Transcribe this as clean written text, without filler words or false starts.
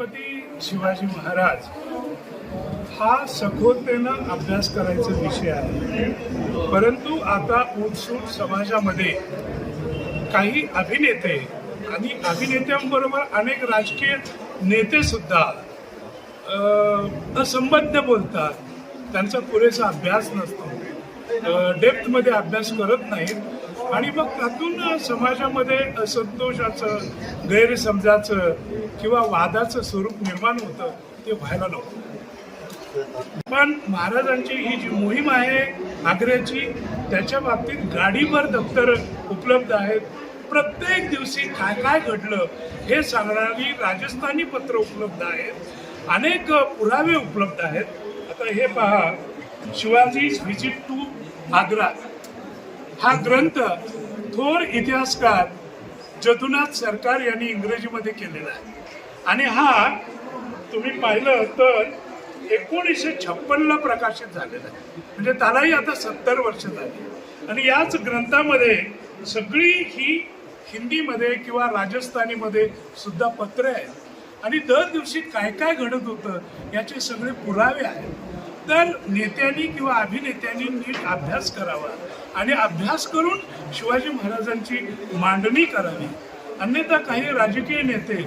छत्रपती शिवाजी महाराज हा सखोलतेनं अभ्यास करायचा विषय आहे. परंतु आता उत्सुक समाजामध्ये काही अभिनेते आणि अभिनेत्यांबरोबर अनेक राजकीय नेते सुद्धा असंबद्ध बोलतात. त्यांचा पुरेसा अभ्यास नसतो, डेप्थमध्ये अभ्यास करत नाहीत आणि मग त्यातून समाजामध्ये असंतोषाचं, गैरसमजाचं किंवा वादाचं स्वरूप निर्माण होतं. ते व्हायला नको. पण महाराजांची ही जी मोहीम आहे आग्र्याची, त्याच्या बाबतीत गाडीभर दप्तर उपलब्ध आहेत. प्रत्येक दिवशी काय काय घडलं हे सांगणारी राजस्थानी पत्र उपलब्ध आहेत. अनेक पुरावे उपलब्ध आहेत. आता हे पहा, शिवाजीज व्हिजिट टू आग्रा हा ग्रंथ थोर इतिहासकार जदुनाथ सरकार यांनी इंग्रजीमध्ये केलेला आहे आणि हा तुम्ही पाहिलं तर 1956ला प्रकाशित झालेला आहे. म्हणजे त्यालाही आता 70 वर्ष झाली. आणि याच ग्रंथामध्ये सगळी ही हिंदीमध्ये किंवा राजस्थानीमध्ये सुद्धा पत्र आहेत आणि दर दिवशी काय काय घडत होतं याचे सगळे पुरावे आहेत. तर नेत्यांनी किंवा अभिनेत्यांनी नीट अभ्यास करावा आणि अभ्यास करून शिवाजी महाराजांची मांडणी करावी. अन्यथा काही राजकीय नेते